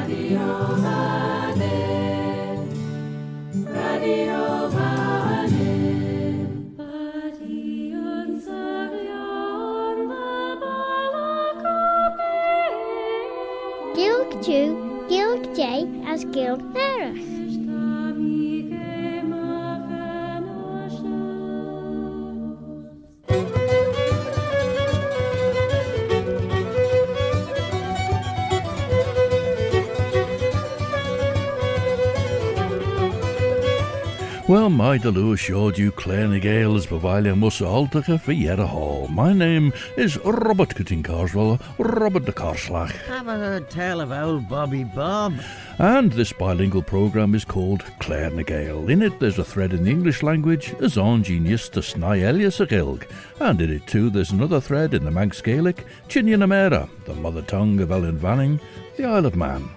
Gilg Jew, Gilg J as Gilg Nerach. Well, my delua showed you Claare Gael as Bavalia Musa Altica for Yera Hall. My name is Robert Cutting Carswell, Robert de Carslach. Have I heard tell of old Bobby Bob? And this bilingual programme is called Claare Gael. In it there's a thread in the English language, as ingenious to Snai Elias a Gilg. And in it too there's another thread in the Manx Gaelic, Chinian Amera, the mother tongue of Ellen Vanning, the Isle of Man.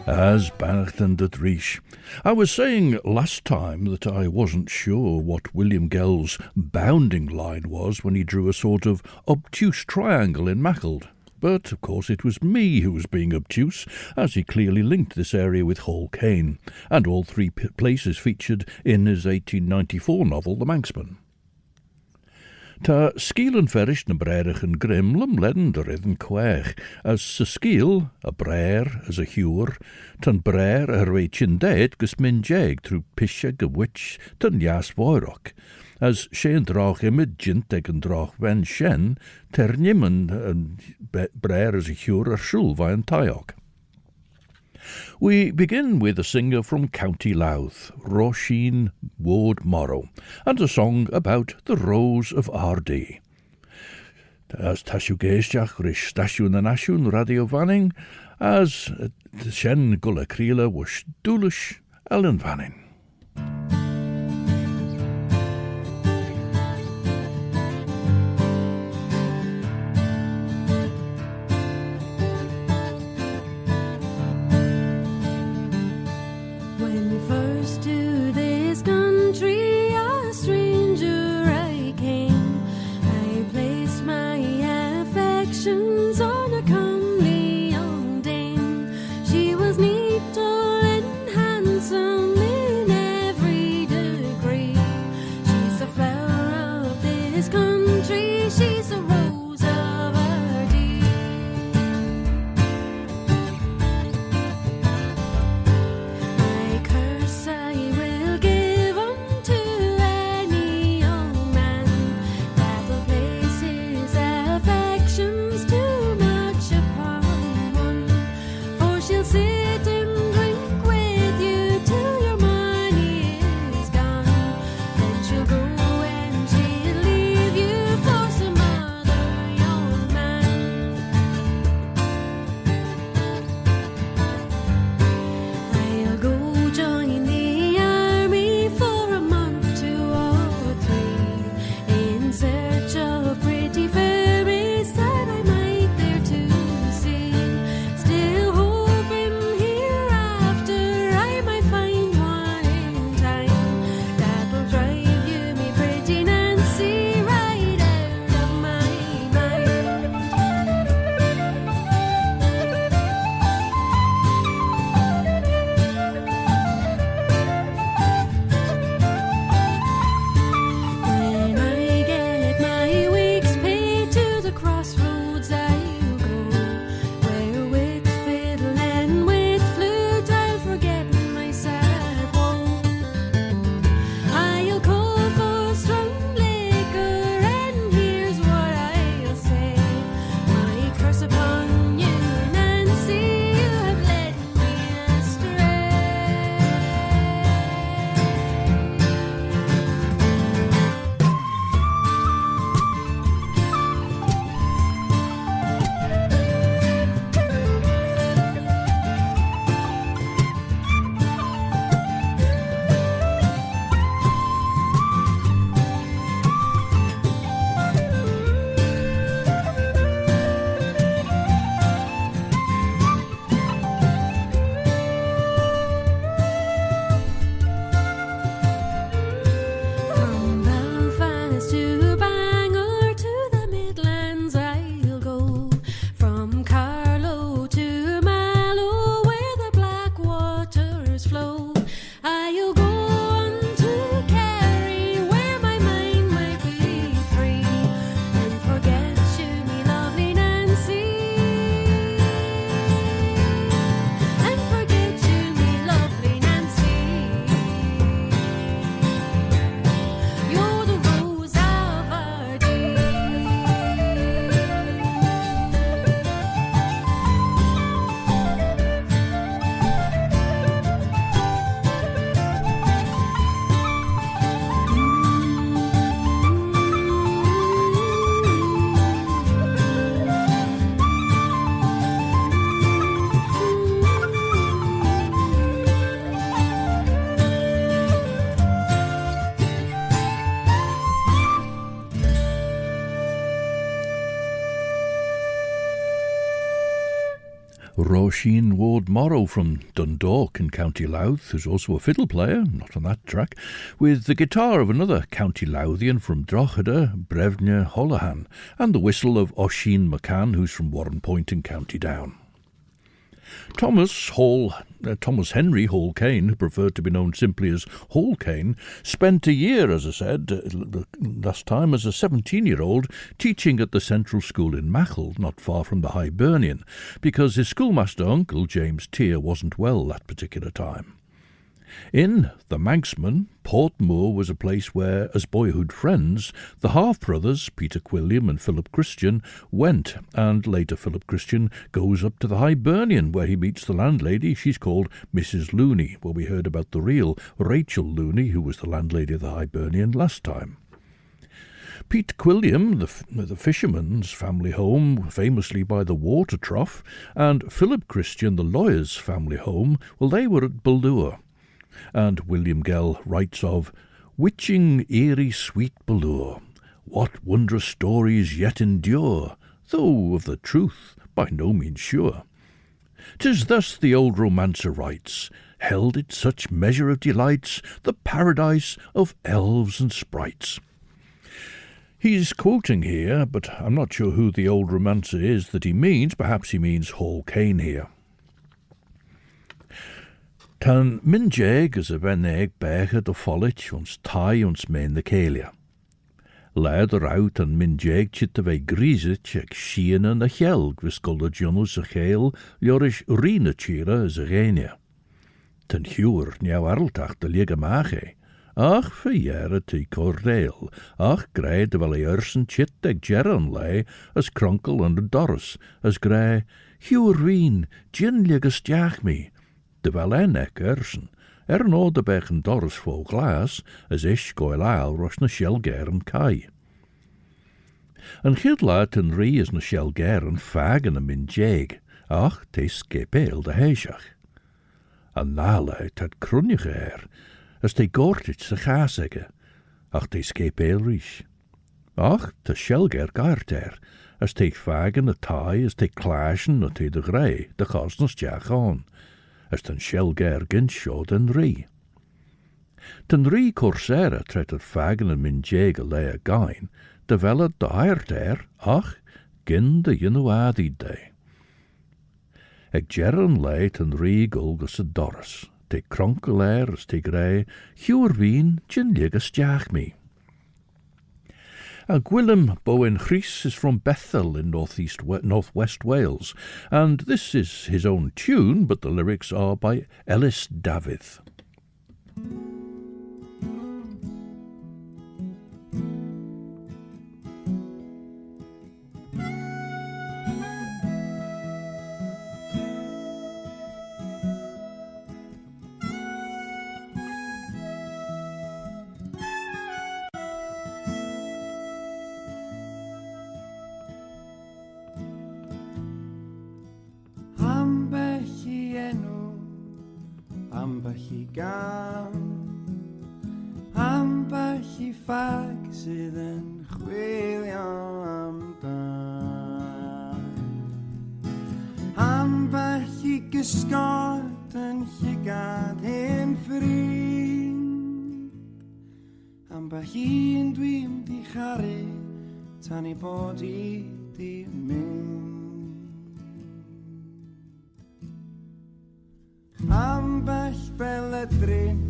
As Bannachten de Drish. I was saying last time that I wasn't sure what William Gell's bounding line was when he drew a sort of obtuse triangle in Maughold. But, of course, it was me who was being obtuse, as he clearly linked this area with Hall Caine, and all three places featured in his 1894 novel The Manxman. Ta sciel and ferish na breirich and Grimm lum ledden de ridden quaich, as sa sciel, a breir as a huer, tan breir a reichin dead gus min jeg through pisha gewitch tan jas boirok, as shein drach imid jinteg and drach wen shen, ter nimmen and breir as a huer a shul vain taiok. We begin with a singer from County Louth, Roisin Ward Morrow, and a song about the Rose of Ardee. As tashu geistach rish stasiwn and ashun radio vanning, as shen gulla kriela was dulish Ellen Vanning. She was neat, tall and handsome in Roisin Ward Morrow from Dundalk in County Louth, who's also a fiddle player, not on that track, with the guitar of another County Louthian from Drogheda, Brevne Holohan, and the whistle of Oisin McCann, who's from Warren Point in County Down. Thomas Henry Hall Caine, who preferred to be known simply as Hall Caine, spent a year, as I said last time, as a 17-year-old teaching at the Central School in Maughold, not far from the Hibernian, because his schoolmaster uncle, James Tier, wasn't well that particular time. In The Manxman, Portmore was a place where, as boyhood friends, the half-brothers, Peter Quilliam and Philip Christian, went, and later Philip Christian goes up to the Hibernian, where he meets the landlady. She's called Mrs. Looney, where we heard about the real Rachel Looney, who was the landlady of the Hibernian last time. Pete Quilliam, the fisherman's family home, famously by the water trough, and Philip Christian, the lawyer's family home, well, they were at Ballure. And William Gell writes of "Witching eerie sweet Ballure, what wondrous stories yet endure, though of the truth by no means sure. 'Tis thus the old romancer writes, held it such measure of delights, the paradise of elves and sprites." He's quoting here, but I'm not sure who the old romancer is that he means. Perhaps he means Hall Caine here. Tan minjeg as a veneg beche de follet ons tai ons men de kelia. Leid eruit an minjeg chit de vei griset ag schiene na chelg viskolde jonus a cheel liorish rina chira as a genia. Ten huur niauw arltach de liga mache. Ach verjere te cordeel, ach grei de wel ursen chit ag geran lei as kronkel an de doris, as grei huur wien, gin liga stiach me. De wel nek ursen, no de bechen doris vol glas, as ish goil aal ros na shelgeren kai. An chidlaat en rie is na shelgeren fagen a min jeg, ach te skepeel de heisach. An nale het krunjige as te gortit se gasegge, ach te skepeel rish. Ach te shelger gaart as te fagen a tai, as te clashen na te de grei, de gas na stjach aan. As ten shelger ginsho den rie. Ten rie corsera tret het fagen en min jeg a lea gain, de velle de haert ach, gin de jinuadi day. Eg gerren lei ten rie golgus a doris, te kronkel as te grei, huur wien, gin liga stjach me. Willem Bowen Chris is from Bethel in northwest Wales, and this is his own tune, but the lyrics are by Ellis David. Ambell I gam, ambell I ffag sydd yn chwilio amdan. Ambell I gysgod yn llygad hen ffrind, ambell un dwi'n di charu tan I bod I di mynd. Ambell beledrin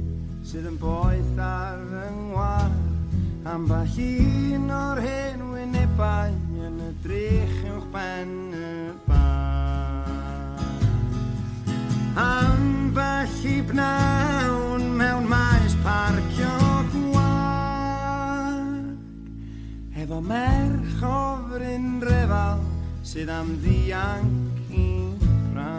sydd yn boeth ar fy ngwar, ambell un o'r hen wynebau yn edrych uwch ben y bar. Ambell I bnawn mewn maes parcio gwag, efo merch o fryn refal sydd am ddianc i'n rhan.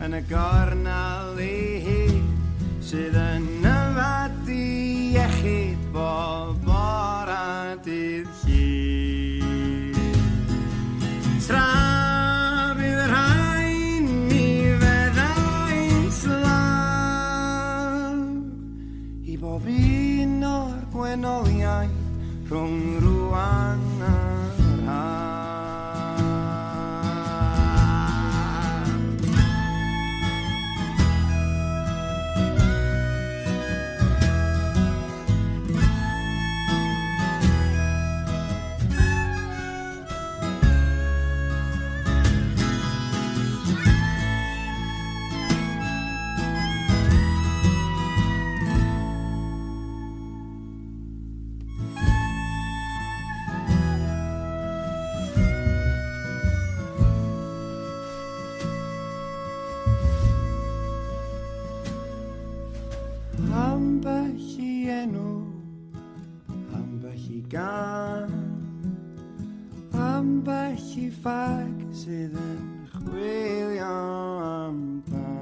Yn y gornal ei hyd sydd yn yfadu iechyd bob bore. rhwng rwan yr haf. Ambell I enw, ambell I gan, ambell I ffag sydd yn chwilio amdan.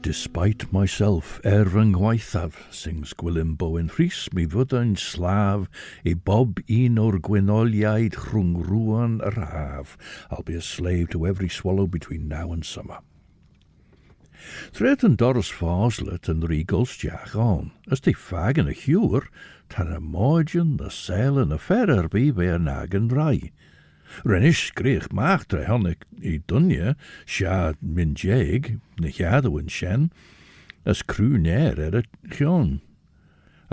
Despite myself, yng ngwaithaf, sings Gwilym Bowen Rhys, mi fyddai'n slaf, I bob un o'r gwynoliaid rhwng rwan yr haf. I'll be a slave to every swallow between now and summer. Thread yn doros foslet yn rigolstiach on, as they fag yn y hiwr, tan y moedyn, y sel yn y ferrer bi be y nag yn rai. Renish grech maach dre honnig I dunje, sha min jeg, ne jado yn shen, as crew neer y chion.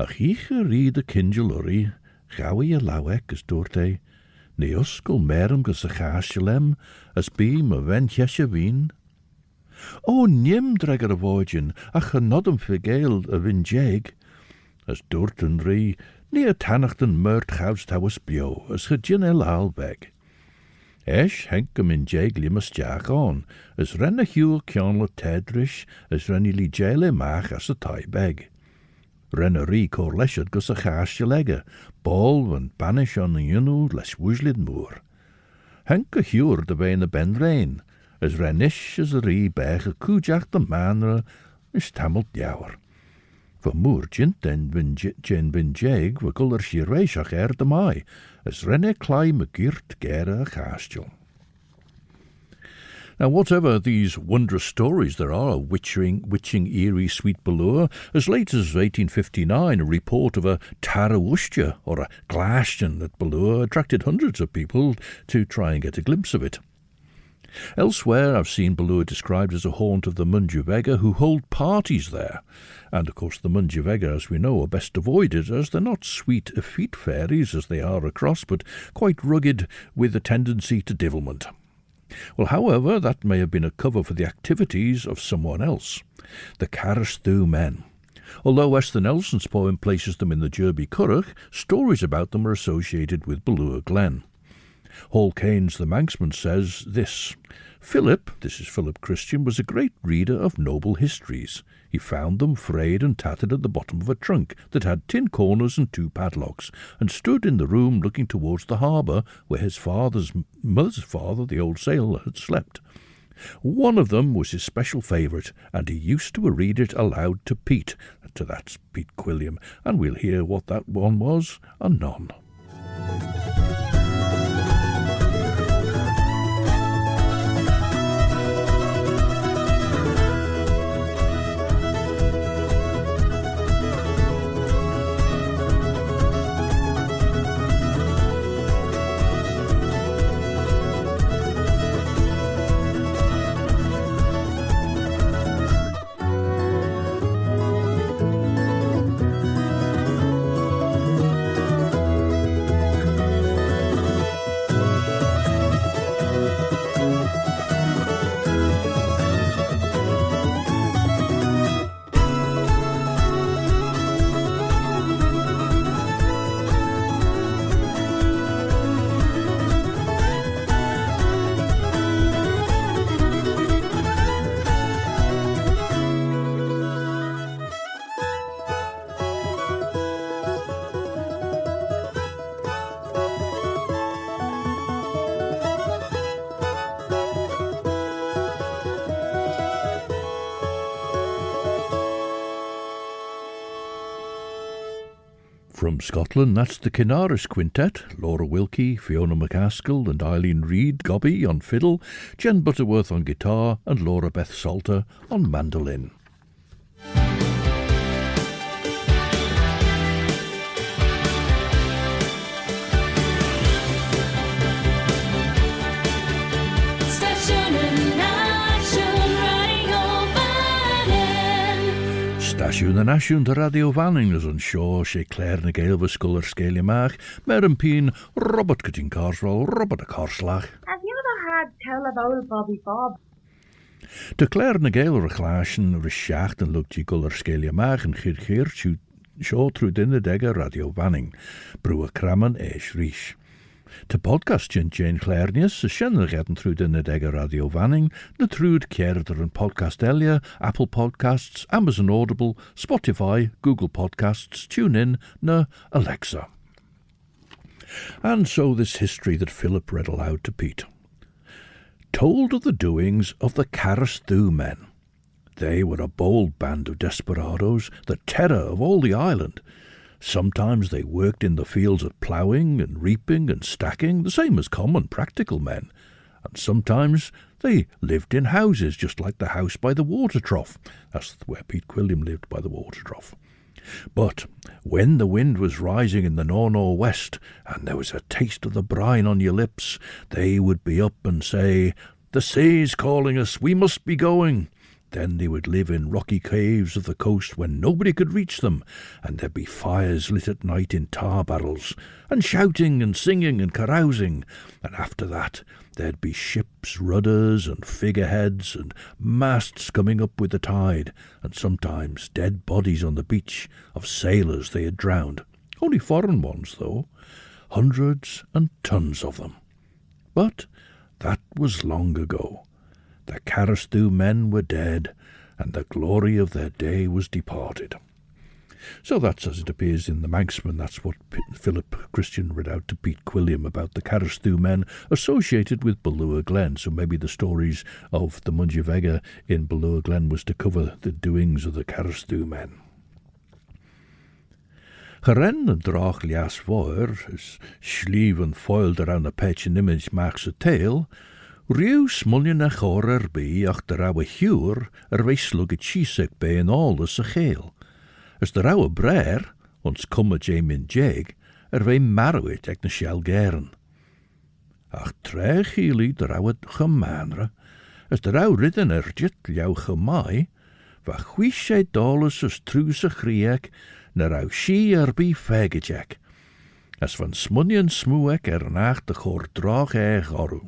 A chich reed y kingeluri, gawi y lawek as doorte, ne usgol merm gus y chasjelem, as beam y ven jesje veen. O nim dreger y voidjen, ach y nodum fy Gael y vin jeg, as doorten ri, ne y tannachten murt chaus tawus bio, as gejin el albeg. Esh henk ym in jeg limas jack on, as ren y hiwl cion le tedrish, as ren I li jele mach as y tai beg. Ren y ri cor lesiad gus y chas lega, bol van banish on y ynu les wujlid mwr. Henk y hiwr dy bein y ben rein, as ren ish as y ri bech y cwjach dy manra, is tamult diawr. Fy mwr jint en jen vin jeg fy gulr si reisach dy mai, as renne claim y gyrt gera y chastil. Now, whatever these wondrous stories there are of witching eerie sweet Ballure, as late as 1859 a report of a Tarawushtia or a Glashton at Ballure attracted hundreds of people to try and get a glimpse of it. Elsewhere I've seen Ballure described as a haunt of the Munjavega who hold parties there, and of course the Munjavega, as we know, are best avoided as they're not sweet effete fairies as they are across, but quite rugged with a tendency to devilment. Well, however, that may have been a cover for the activities of someone else, the Carrasdhu men. Although Western Nelson's poem places them in the Derby Curragh, stories about them are associated with Ballure Glen. Hall Caine's The Manxman says this: Philip, this is Philip Christian, was a great reader of noble histories. He found them frayed and tattered at the bottom of a trunk that had tin corners and 2 padlocks, and stood in the room looking towards the harbour where his mother's father, the old sailor, had slept. One of them was his special favourite, and he used to read it aloud to Pete. To that's Pete Quilliam, and we'll hear what that one was anon. From Scotland, that's the Canaris Quintet, Laura Wilkie, Fiona McCaskill and Eileen Reid Gobby on fiddle, Jen Butterworth on guitar and Laura Beth Salter on mandolin. Stasiwn yn asiwn dy radio fanning as an seo sé Claare na Gael scoil scéile maach, mer an pín Robert Cutting Carswell, Robert a Carslach. Have you ever had tell of old Bobby Bob? De Claare na Gael rechlaasjen rishacht en lukt je guller scéile maach en chir seo trwy dinne degge radio fanning, broe krammen eis rish. De podcast Jane Clairnius, shenner getten through dinne degge radio vanning, na truud keerder en podcast Elia, Apple Podcasts, Amazon Audible, Spotify, Google Podcasts, TuneIn, na Alexa. And so this history that Philip read aloud to Pete. Told of the doings of the Carrasdhoo men. They were a bold band of desperadoes, the terror of all the island. Sometimes they worked in the fields at ploughing and reaping and stacking, the same as common practical men. And sometimes they lived in houses, just like the house by the water trough. That's where Pete Quilliam lived, by the water trough. But when the wind was rising in the nor'-nor'-west, and there was a taste of the brine on your lips, they would be up and say, "The sea's calling us, we must be going." Then they would live in rocky caves of the coast when nobody could reach them, and there'd be fires lit at night in tar barrels, and shouting and singing and carousing, and after that there'd be ships' rudders and figureheads and masts coming up with the tide, and sometimes dead bodies on the beach of sailors they had drowned. Only foreign ones, though. Hundreds and tons of them. But that was long ago. The Carrasdhoo men were dead, and the glory of their day was departed. So that's as it appears in the Manxman. That's what Philip Christian read out to Pete Quilliam about the Carrasdhoo men associated with Ballua Glen. So maybe the stories of the Munjavega in Ballua Glen was to cover the doings of the Carrasdhoo men. Geren en drach lias voor, as sleeve and foiled around a patch and image marks a tail, Rhyw smullion a chorer be ach der awe hiwr weislug a chisek be en all as a chael. As der awe brer, ons cum a jamin jeg, wei marwit ag na shell geren. Ach tre chili der awe gemanre, as der awe ridden ergit liau gemai, va chwishe dollars as truse chriek, na awe shi be fegejek. As van smullion smoek nach de chor drach oru.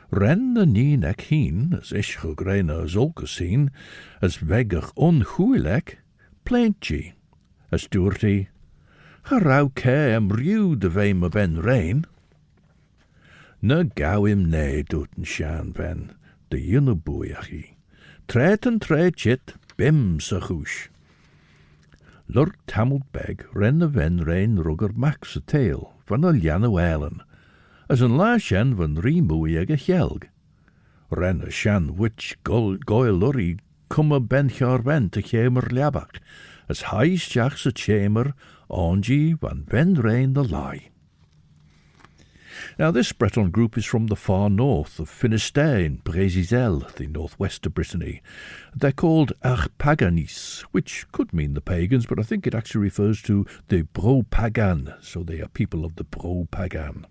Ren na nien ec hien, as ischel greina as olke sien, as vegach onhuilek, plaintje, as doerty, Garau ke am riw de vee me ben rein. Na gauw him nee doeten shaan ben, de junne boeiachi. Tret en tret jit, bim sa choosh. Lurk tamelt beg, ren de ven rein rugger max a tail, van a lianne weilen. As een laasjen van riemoeig a gelg. Ren a shan which goil lurry come ben jaar wen te chemer liabach, as heis jachs a chemer, ongie van ben rein the lie. Now this Breton group is from the far north of Finistère in Brésil, the northwest of Brittany. They're called Arpaganis, which could mean the pagans, but I think it actually refers to the Bro-Pagan, so they are people of the Bro-Pagan.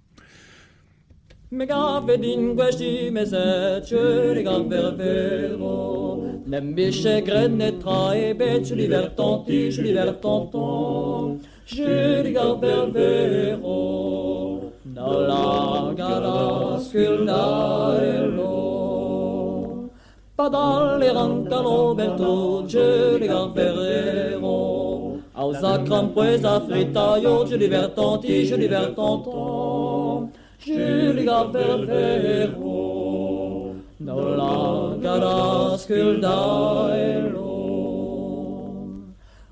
Megavedin gwesti meset, je regarde vers véro. Nembiche grenet trae bet, je li vers tanti, je li vers tonton. Je regarde vers véro. Na la gara sculdaelo. Pas les rancalo berto, je regarde vers véro. Ausa crampoes a fritaio, je li vers tanti, je li vers tonton. Je regarde vers véro, no la gara sculdaelo.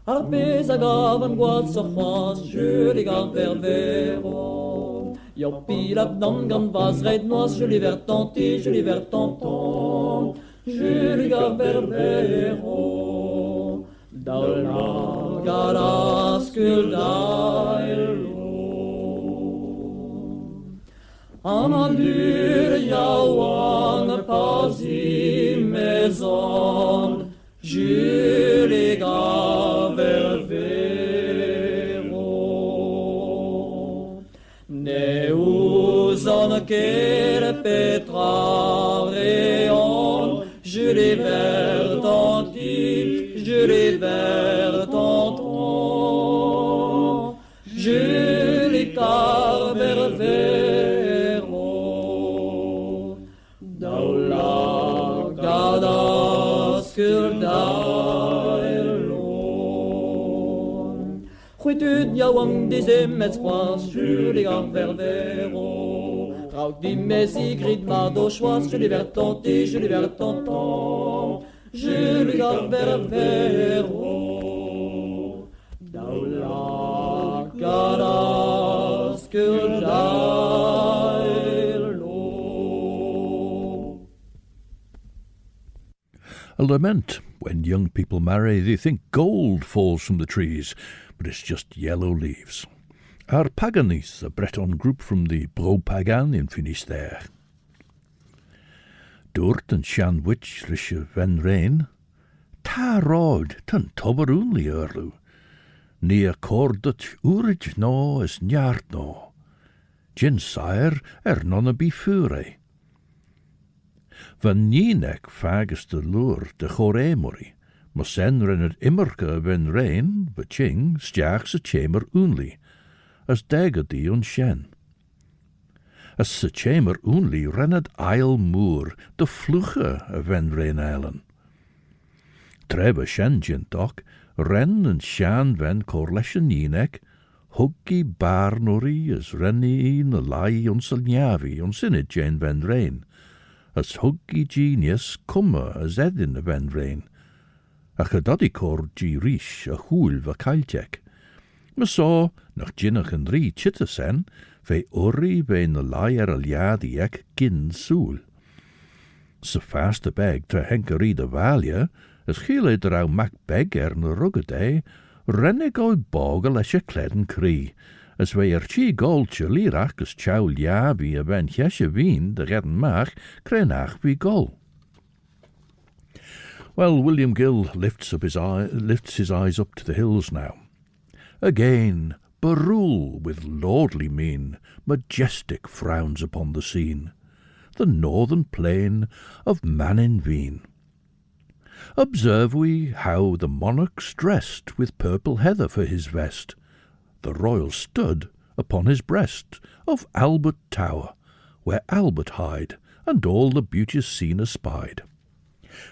Arpes agavan guad sa chwas, je regarde vers véro. Yo pilap non gan vas red noas, je li vers tanti, je li vers tonton. Je regarde vers véro, no la gara skuldailo. Amandur yawan pasi maison, Julie Gaververo. Neuzon quel petrareon, Julie Vertanti, Julie Vertanton, Julie Carververo. Daula gada skuldailo. Chwytud yawang dizemets poas, Julie Carververo. Rauk di mesi grid mado choas, Julie Vertanti, Julie Vertanton, Julie Carververo. Daula gada skuldailo. A lament. When young people marry, they think gold falls from the trees, but it's just yellow leaves. Our Paganese, a Breton group from the Bro Pagan in Finistère. Dúirt an seanwich rishe ven rain, tá ráid tan tobar únli urlu, ní a cordut úrid nó is neart nó, gin sire non a bifure. Van nínek fagus de lure de chorémori, maar sen rennet immerke ven rain, beching, stjags a chamber únli, as dagger die on shen. As se chamber only rennet eil moor de vluche ven rein eilen. Trebe shen gintok, ren en shan ven corleshen jinek, huggy barnori as renni na lai ons njavi ons init jen ven rein, as huggy genius kumma as edin ven rein, a gedaddy cor gi rish a hoel va kailtek. Me saw, nach jinnach en ri chittesen, ve orri ve na lai liadi ek gin soel. Se faste beg tra henkerie de valje, as gile drau mac beg na ruggedei, rennig oi bog a lesje kleden krie, as ve chi goltje lirach as chow liabi a ben jesje wien de redden mach, krenach wie gol. Well, William Gell lifts his eyes up to the hills now. Again, Barul, with lordly mien, majestic frowns upon the scene, the northern plain of Mannin Veg Veen. Observe we how the monarch's dressed with purple heather for his vest, the royal stud upon his breast of Albert Tower, where Albert hied, and all the beauteous scene espied.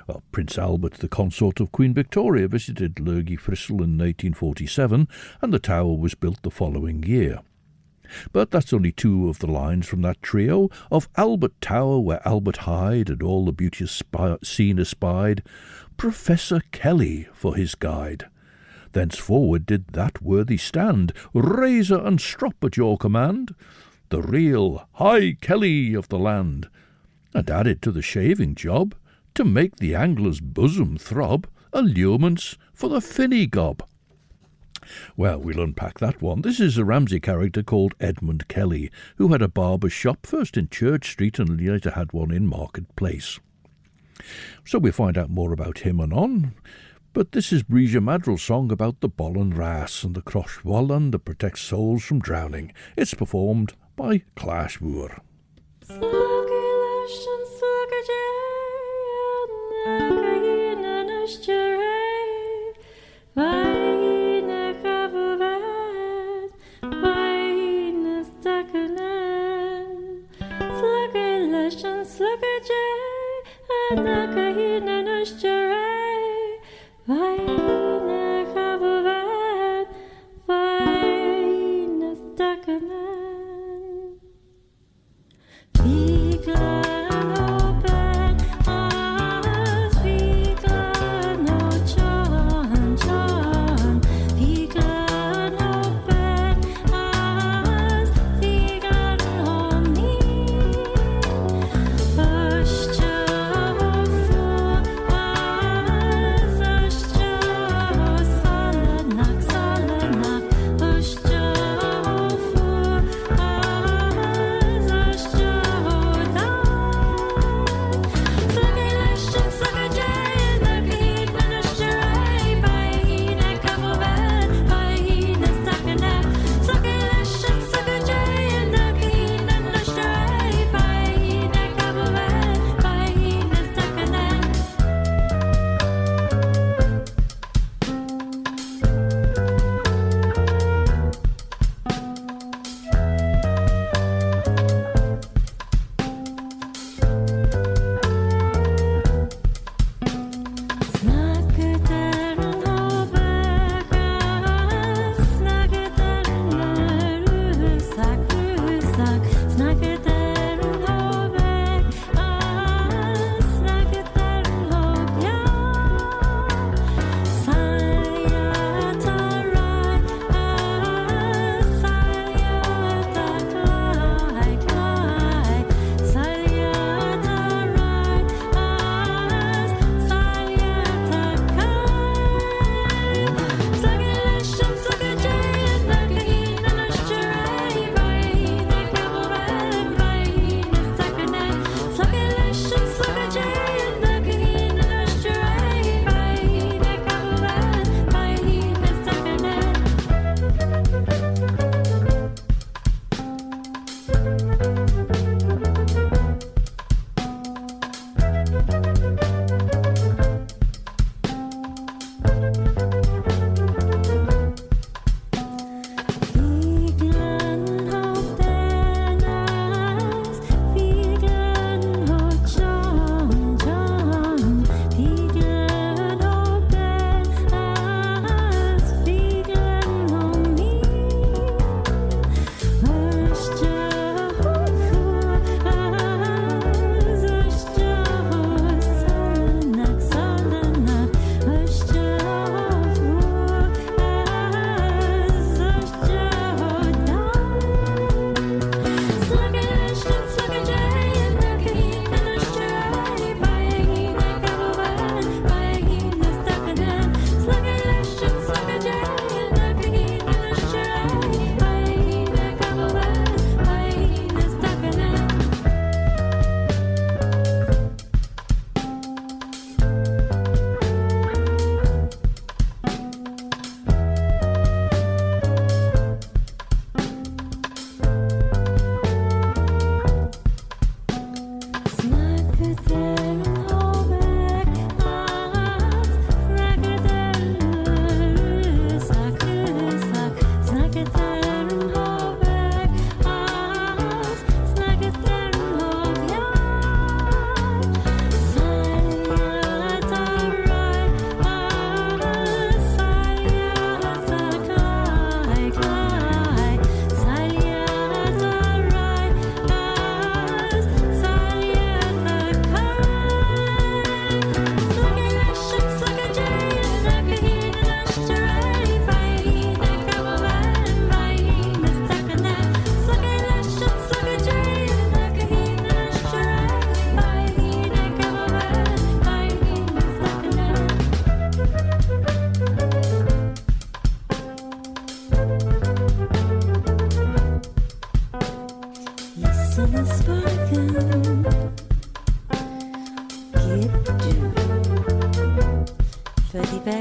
Well, Prince Albert, the consort of Queen Victoria, visited Lurgy Fristle in 1847, and the tower was built the following year. But that's only two of the lines from that trio of Albert Tower, where Albert hied, and all the beauteous scene espied, Professor Kelly for his guide. Thenceforward did that worthy stand, razor and strop at your command, the real High Kelly of the land, and added to the shaving job, to make the angler's bosom throb, allurements for the finny gob. Well, we'll unpack that one. This is a Ramsey character called Edmund Kelly, who had a barber's shop first in Church Street and later had one in Market Place. So we'll find out more about him anon. But this is Bríse Madril's song about the Bollan Ras and the Crosh Wallan that protects souls from drowning. It's performed by Claare.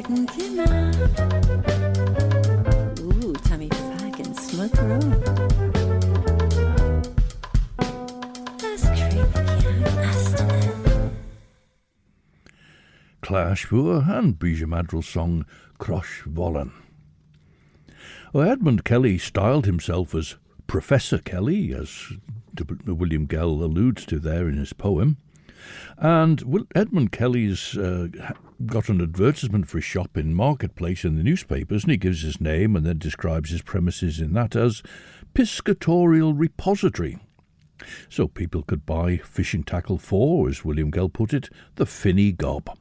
Wagon Timmer. Ooh, Tommy Fag and Smut Road. That's creepy, Claare Schwoer and Bija Madrill's song Crosh Vollen. Well, Edmund Kelly styled himself as Professor Kelly, as William Gell alludes to there in his poem. And Edmund Kelly's got an advertisement for a shop in Marketplace in the newspapers, and he gives his name and then describes his premises in that as Piscatorial Repository. So people could buy fishing tackle for, as William Gell put it, the finny gob.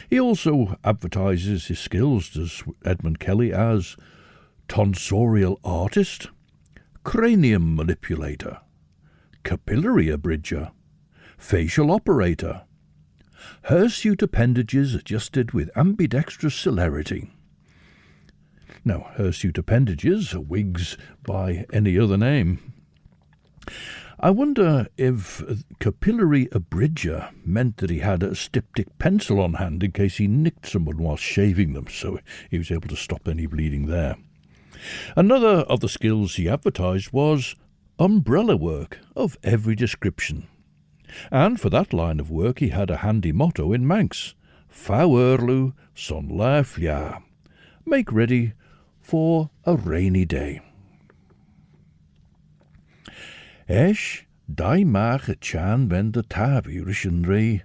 He also advertises his skills, does Edmund Kelly, as tonsorial artist, cranium manipulator, capillary abridger, facial operator, hirsute appendages adjusted with ambidextrous celerity. Now, hirsute appendages are wigs by any other name. I wonder if capillary abridger meant that he had a styptic pencil on hand in case he nicked someone while shaving them, so he was able to stop any bleeding there. Another of the skills he advertised was umbrella work of every description. And for that line of work he had a handy motto in Manx: Fauerlu son la flia, make ready for a rainy day. Esh, dai mach a chan ben de tavirishin rei.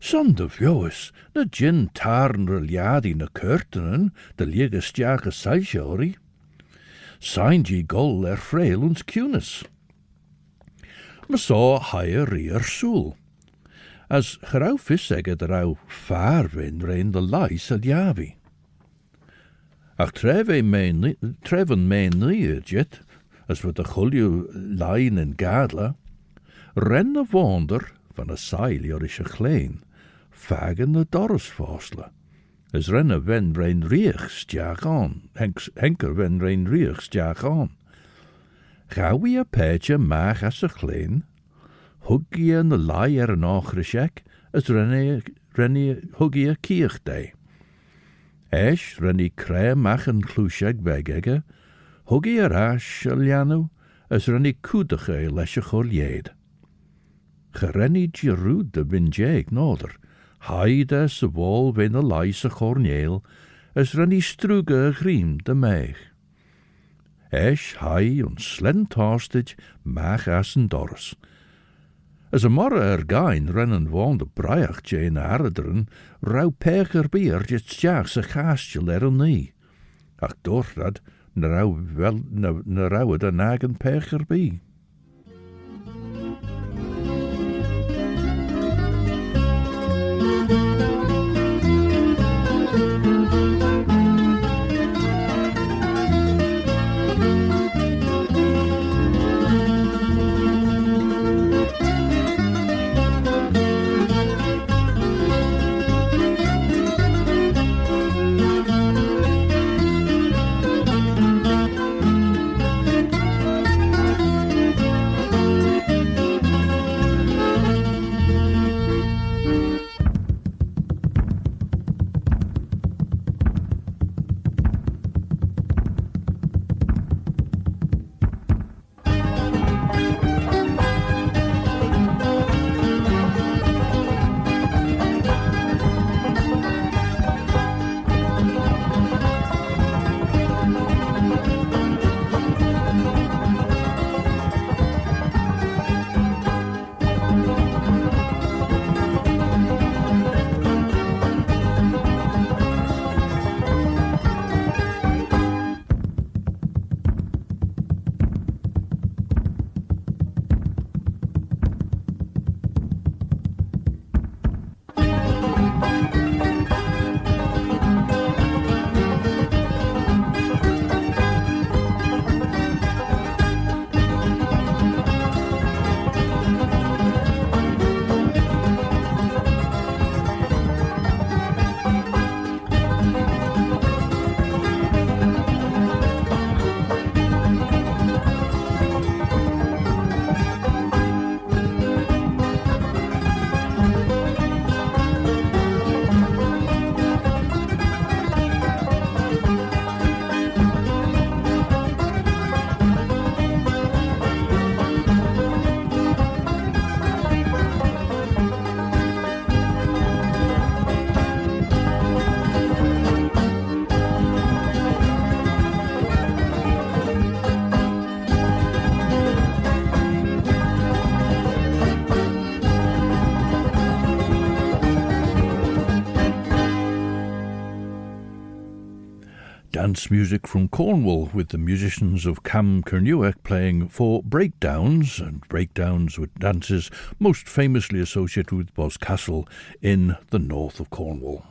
Son de vjoes, na gin tarn reliadi na curtainen, de liegestiage saishori. Signed ye gol frail ons cunis. Me saw higher rear soul. As gerau visegge de rau far wen rein de lais al javi. Ach treven mein jet, as we de chulju line in gadla, ren a wander van a sailjorische klein, fagen de dorresvosle. As ren a wen rein riech stjag aan, henker wen rein riech stjag aan. Gauw we a peetje maag as a klein, huggie in de lai an ochrishek, as renne huggie a kiech day. Esh rennie kre mach an klushek begege, huggie a rash a lianu, as rennie kudige lesje chorlied. Gerennie giroud de binjeg noder, haide se wol wen a lais a chorneel, as rennie struge a griem de meeg. Esh hai on slent hostage mach as en dors. As a morre gain rennen woon de braiach jane aarderen, rauw pecher bier jet stjaag se gaastje ler nie. Ach doorrad, na rauwe de nagen pecher bi. dance music from Cornwall, with the musicians of Cam Kernuack playing 4 breakdowns, and breakdowns with dances most famously associated with Boscastle in the north of Cornwall.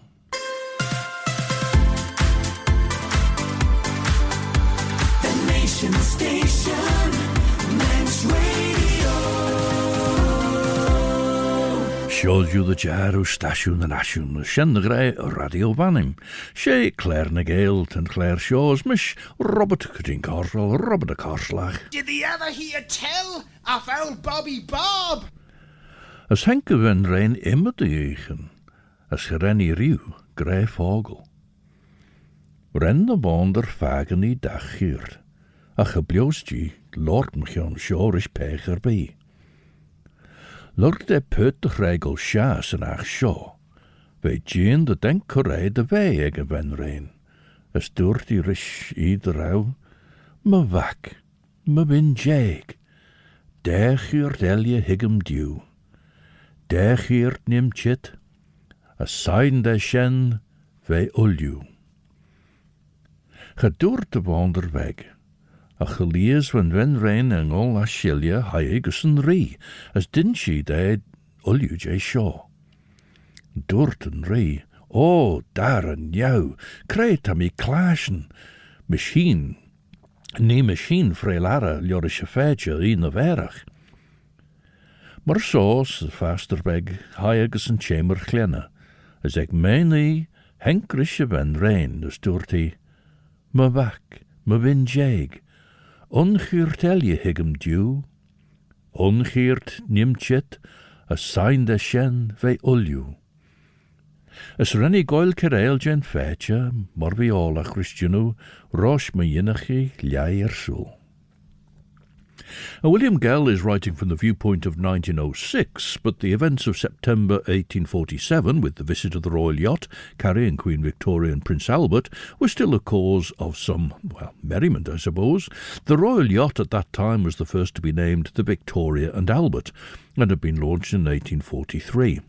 The Nation Station, Manx Radio. Shows you the jar o stasiwn yn asiwn, sien na greu radio banning. She Claare na Gael and Claare shows mish Robert Cydyn Corsol, Robert a Corslach. Did thee ever hear tell of old Bobby Bob? As henke wen rein immer de eichen, as gerenni riw, greu vogel. Ren de wonder fagen I daghuur, a gebloosje lord mich on shorish pecher bij. Lord de put de regel sjaas en ach shaw, bij Jean de denkerij de wei ege wen rein, as door die rish ieder rouw, me wak, me bin jeg, daghuur elje higem dew. Daghuur nim chit, a sign de shen vei ulju. Gedoord de wander weg, a gelees van wen rein en al a shilje haegus en rie, as din she de ulju jay shaw. Doort en rie, daar en jou, kreet am I clashen, machine, nee machine vreelara ljorische feitje in de verach. Maar soos faster weg haegus en chamber glenne, as ik meen henkrisje wen rein, dus doort hij, me wak, me win jeg, ongeert elje higem dew, ongeert nimtjet, a sign de shen vei ulju. As renny goil kereil jen feitje, mor vi all a Christianu, rosh me yinnachi ljai soul. Now, William Gell is writing from the viewpoint of 1906, but the events of September 1847, with the visit of the royal yacht carrying Queen Victoria and Prince Albert, were still a cause of some, merriment, I suppose. The royal yacht at that time was the first to be named the Victoria and Albert, and had been launched in 1843.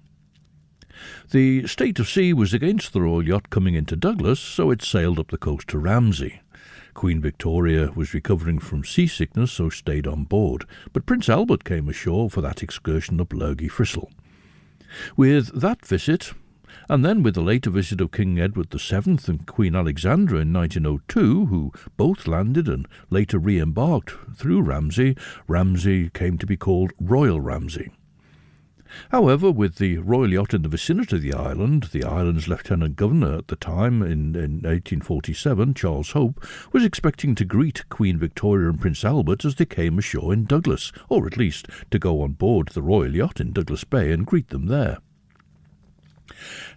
The state of sea was against the royal yacht coming into Douglas, so it sailed up the coast to Ramsey. Queen Victoria was recovering from seasickness, so stayed on board, but Prince Albert came ashore for that excursion up Lurgy Fristle. With that visit, and then with the later visit of King Edward VII and Queen Alexandra in 1902, who both landed and later re-embarked through Ramsey, Ramsey came to be called Royal Ramsey. However, with the royal yacht in the vicinity of the island's Lieutenant Governor at the time, in 1847, Charles Hope, was expecting to greet Queen Victoria and Prince Albert as they came ashore in Douglas, or at least to go on board the royal yacht in Douglas Bay and greet them there.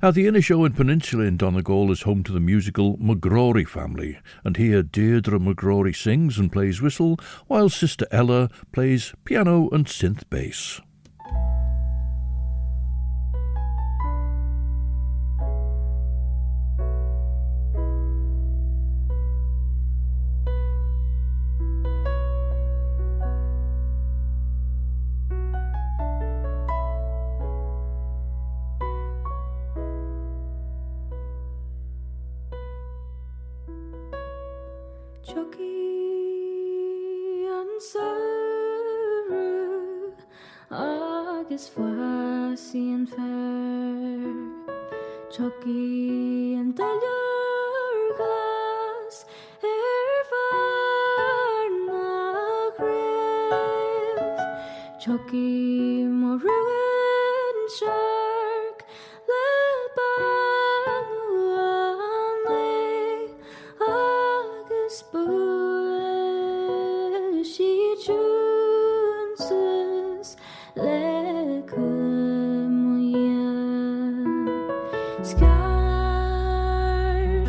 Now, the Inishowen Peninsula in Donegal is home to the musical McGrory family, and here Deirdre McGrory sings and plays whistle, while Sister Ella plays piano and synth bass. Chucky and sorrow, agus fussy and fair. Chucky and duller glass, na grave. Chucky more ruined shark, let bang one lay. Agus bula she chooses lecumoya. Scars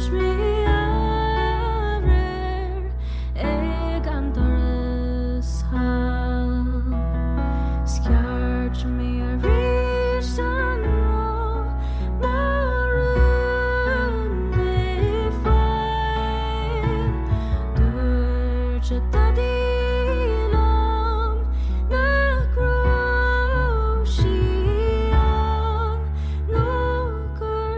me aver egandoris hal. Scars me a reason raw maroon if I dirge a daddy long na grow she on no cur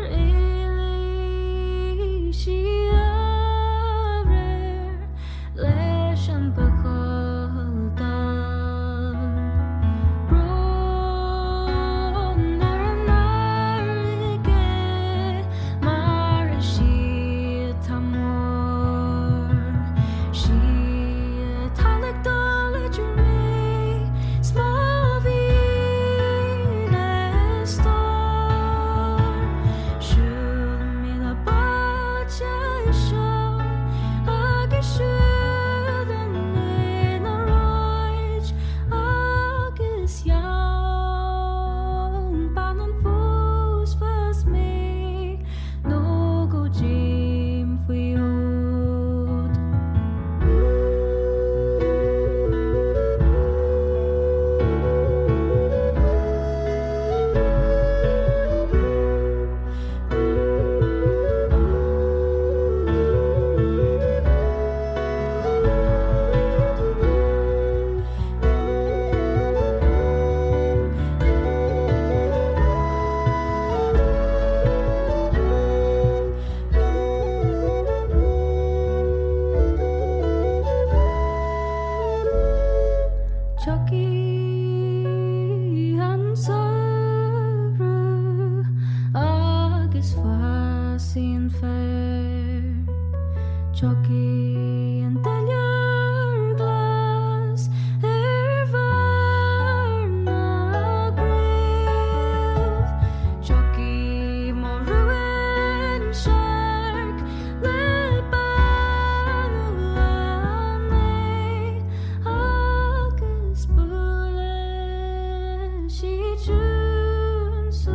Chucky and Sarah, agus fussy and fair. Chucky and Delia glass, Varna grave. Chucky more ruin shark, le banalane, agus bule, she chooses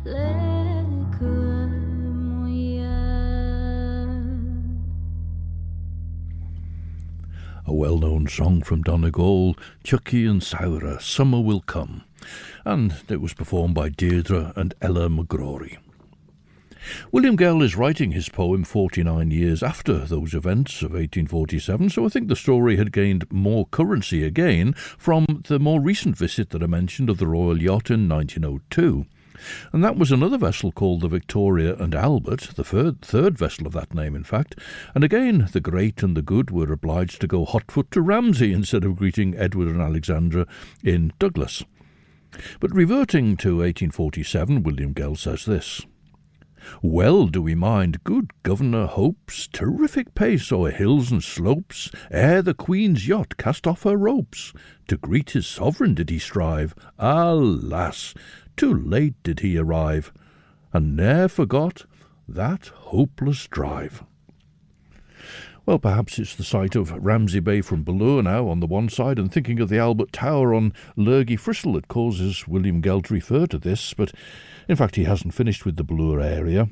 le A well-known song from Donegal, Chucky and Saura, Summer Will Come, and it was performed by Deirdre and Ella McGrory. William Gell is writing his poem 49 years after those events of 1847, so I think the story had gained more currency again from the more recent visit that I mentioned of the Royal Yacht in 1902. And that was another vessel called the Victoria and Albert, the third vessel of that name, in fact. And again, the great and the good were obliged to go hotfoot to Ramsey instead of greeting Edward and Alexandra in Douglas. But reverting to 1847, William Gell says this: Well do we mind good Governor Hope's terrific pace o'er hills and slopes, ere the Queen's yacht cast off her ropes. To greet his sovereign did he strive, alas! Too late did he arrive, and ne'er forgot that hopeless drive. Well, perhaps it's the sight of Ramsey Bay from below now on the one side and thinking of the Albert Tower on Lurgy Fristle that causes William Gell to refer to this, but in fact he hasn't finished with the Bloor area.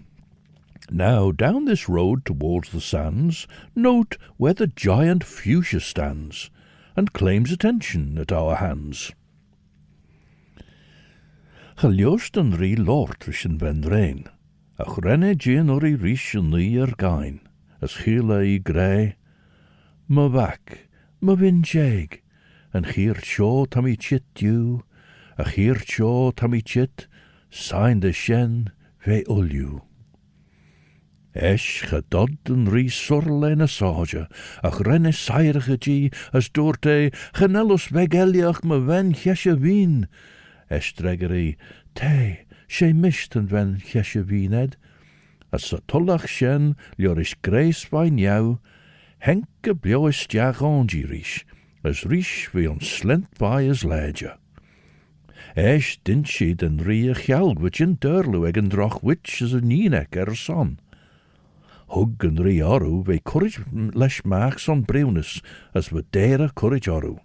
Now, down this road towards the sands, note where the giant fuchsia stands, and claims attention at our hands. Chaliost an rí lortrish an ben rain, a chrenne gin ori rish an ní gain, as chila I grey, ma back, ma bin jeg, an chir cho tammy chit you, a chir cho tammy chit, sign de shen ve ulju. Esh gedod an rí sorle na saja, a chrenne sairige gi, as doorte, genellus vegeliach ma wen chesje wien, Estregery, te, she misht and ven chesje weened, as sa tullach shen, liorish grace by now, henke bliois jagonji rish, as rish vi on slent by as ledger. Esh dint she den rie chalg which in durlu egen droch which as a nienek son. Hug and rie oru ve courage lesh marks on brownness, as we dere courage oru.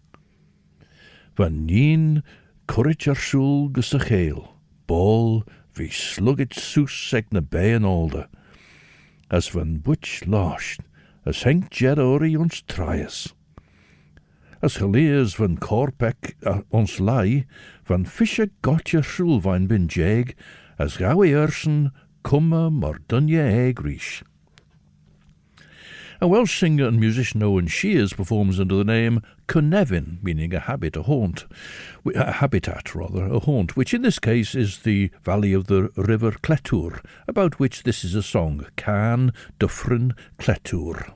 Van nien courage shul gus a chale, ball vi slugged soos eg na bay and alder, as van witch lost, as henk jed ori ons trias. As geleers van korpek ons lai, van fische gotje shul vijn bin jeg, as gawe ursen, kumme mar dunje eg rish. A Welsh singer and musician Owen Shears performs under the name Cynefin, meaning a habitat, a haunt, which in this case is the valley of the river Cletŵr, about which this is a song, Can Dyffryn Cletŵr.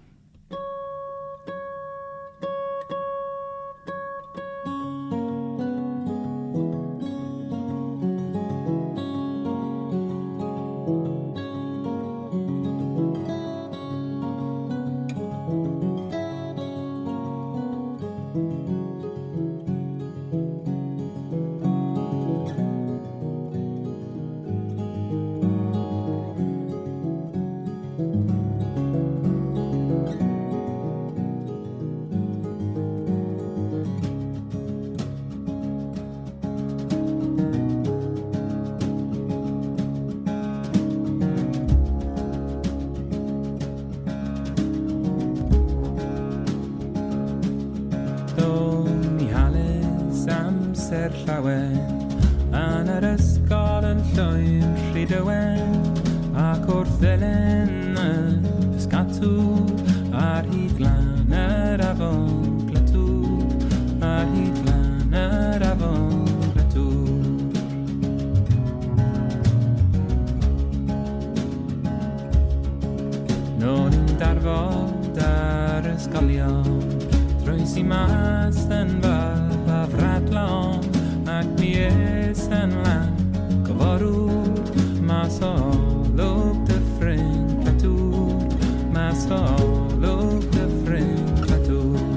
Roes I mas yn fab a fradlon ac mi es yn lan gyfarwr mas o lwg dy ffrind clatwr mas o lwg dy ffrind clatwr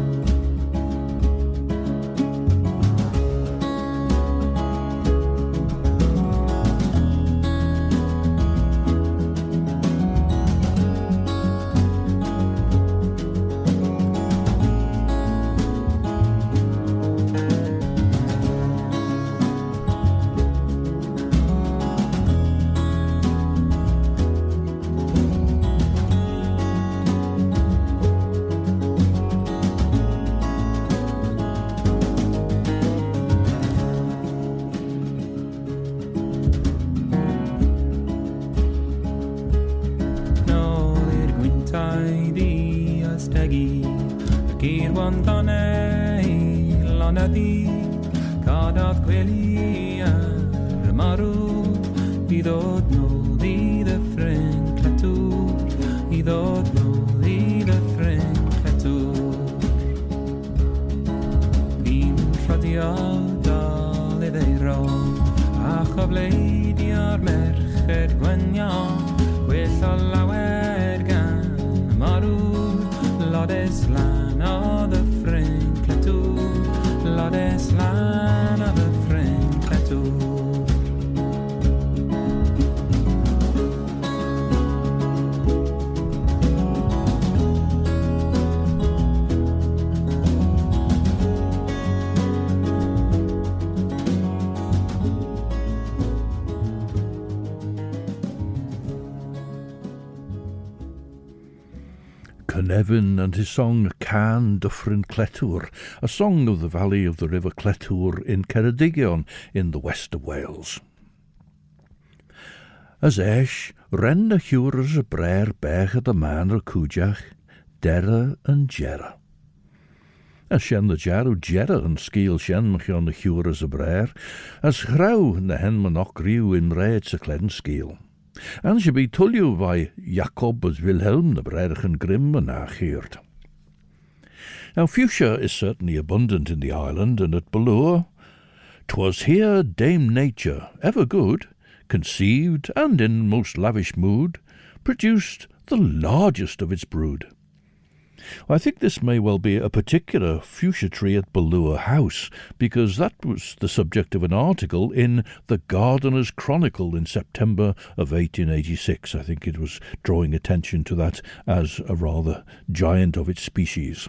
Cynefin and his song Can Dyffryn Cletwr, a song of the valley of the river Cletwr in Ceredigion in the west of Wales. As esh, ren a hwrs y brer bech at the man or cwjach, dera and jera. As shen the jaru jera and skeel shen machon the hwrs y brer, as hrau na hen manok riw in red sa clen skeel. And she be told you by Jacob as Wilhelm the Brerich and Grimm and Nachheerd. Now fuchsia is certainly abundant in the island and at Ballure. 'Twas here Dame Nature, ever good, conceived and in most lavish mood, produced the largest of its brood. I think this may well be a particular fuchsia tree at Ballure House, because that was the subject of an article in the Gardener's Chronicle in September of 1886. I think it was drawing attention to that as a rather giant of its species.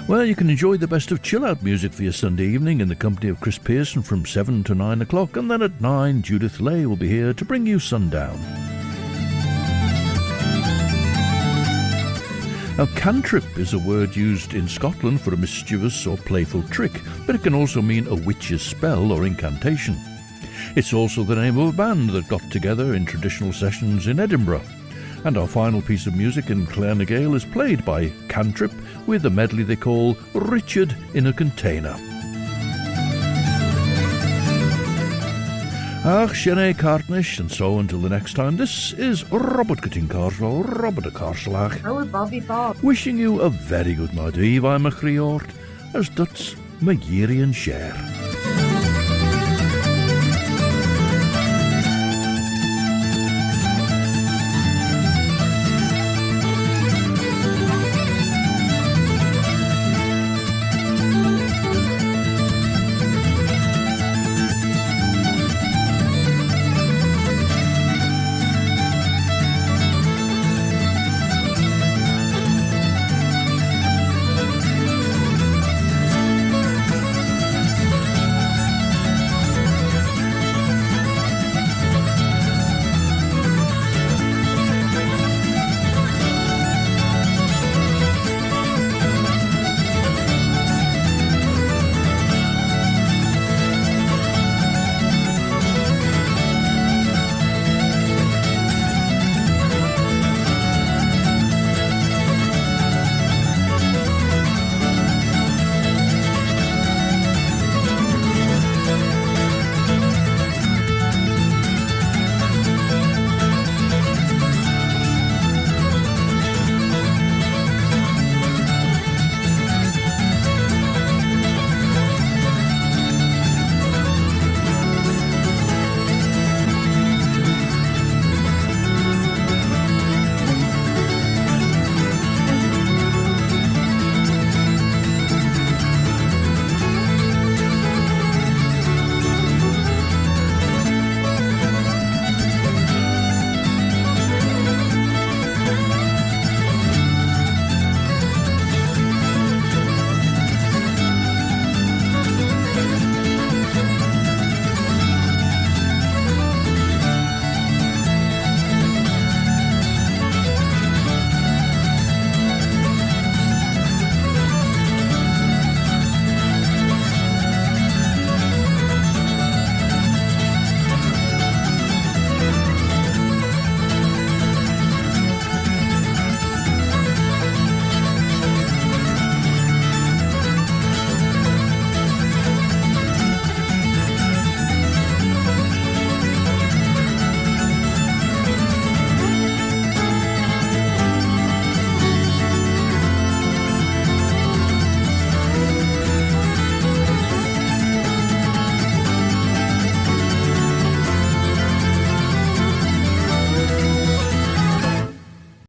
Well, you can enjoy the best of chill-out music for your Sunday evening in the company of Chris Pearson from 7 to 9 o'clock, and then at 9, Judith Lay will be here to bring you Sundown. Now, cantrip is a word used in Scotland for a mischievous or playful trick, but it can also mean a witch's spell or incantation. It's also the name of a band that got together in traditional sessions in Edinburgh. And our final piece of music in Claare Gael is played by Cantrip with a medley they call Richard in a Container. Ach, Sinead Cartnish, and so until the next time, this is Robert Cutting Carswell, Robert a Carslach. Oh, Bobby Bob. Wishing you a very good night. Eve, I'm a Chriort, as Duts, Magirian Share.